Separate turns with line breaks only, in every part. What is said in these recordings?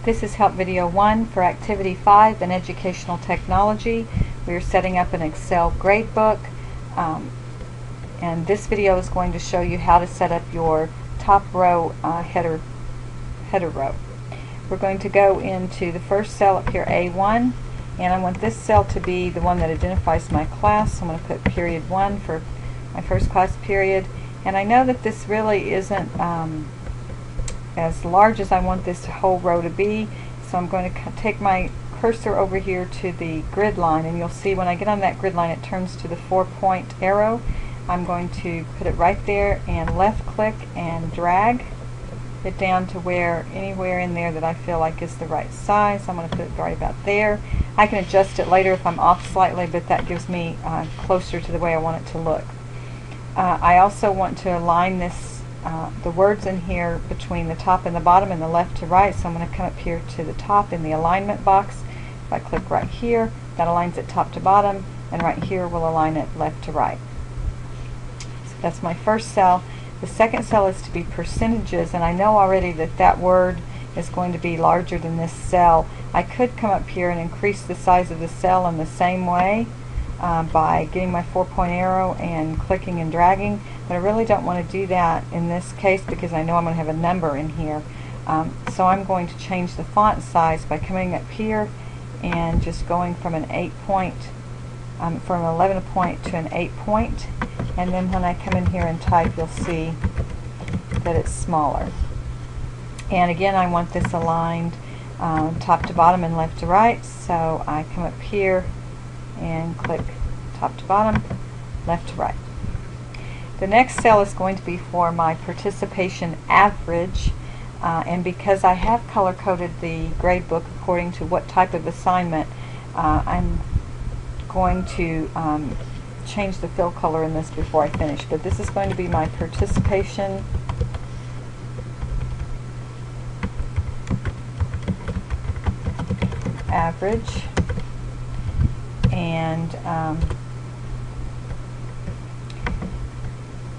This is Help Video 1 for Activity 5 in Educational Technology. We are setting up an Excel gradebook, and this video is going to show you how to set up your top row header row. We're going to go into the first cell up here, A1, and I want this cell to be the one that identifies my class. So I'm going to put period 1 for my first class period. And I know that this really isn't as large as I want this whole row to be, so I'm going to take my cursor over here to the grid line, and you'll see when I get on that grid line it turns to the 4-point arrow. I'm going to put it right there and left click and drag it down to where anywhere in there that I feel like is the right size. I'm going to put it right about there. I can adjust it later if I'm off slightly, but that gives me closer to the way I want it to look. I also want to align this the words in here between the top and the bottom and the left to right, so I'm going to come up here to the top in the alignment box. If I click right here, that aligns it top to bottom, and right here will align it left to right. So that's my first cell. The second cell is to be percentages, and I know already that that word is going to be larger than this cell. I could come up here and increase the size of the cell in the same way by getting my 4-point arrow and clicking and dragging, but I really don't want to do that in this case because I know I'm going to have a number in here. So I'm going to change the font size by coming up here and just going from an 8-point, from an 11-point to an 8-point, and then when I come in here and type, you'll see that it's smaller. And again, I want this aligned top to bottom and left to right, so I come up here and click top to bottom, left to right. The next cell is going to be for my participation average, and because I have color coded the grade book according to what type of assignment, I'm going to change the fill color in this before I finish, but this is going to be my participation average. And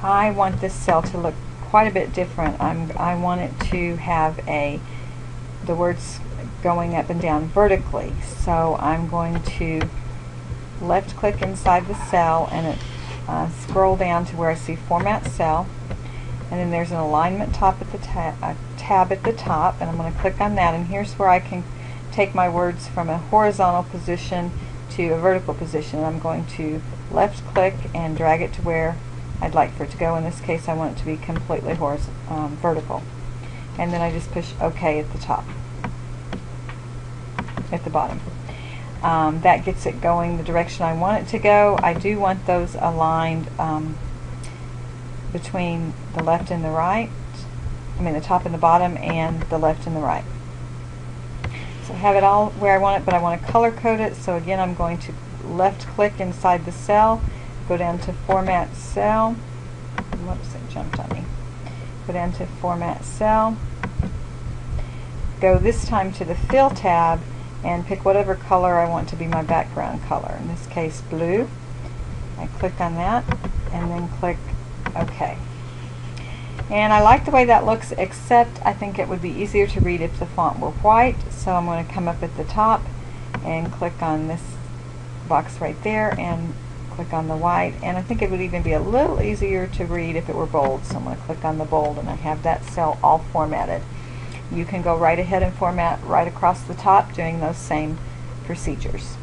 I want this cell to look quite a bit different. I want it to have the words going up and down vertically. So I'm going to left click inside the cell and scroll down to where I see Format Cell, and then there's an alignment tab at the top, and I'm going to click on that, and here's where I can take my words from a horizontal position to a vertical position. I'm going to left click and drag it to where I'd like for it to go. In this case I want it to be completely vertical, and then I just push OK at the top, at the bottom. That gets it going the direction I want it to go. I do want those aligned between the left and the right, the top and the bottom, and the left and the right. So I have it all where I want it, but I want to color code it. So again, I'm going to left click inside the cell, go down to Format Cell. Whoops, it jumped on me. Go down to Format Cell. Go this time to the Fill tab and pick whatever color I want to be my background color. In this case, blue. I click on that and then click OK. And I like the way that looks, except I think it would be easier to read if the font were white. So I'm going to come up at the top and click on this box right there and click on the white. And I think it would even be a little easier to read if it were bold. So I'm going to click on the bold, and I have that cell all formatted. You can go right ahead and format right across the top doing those same procedures.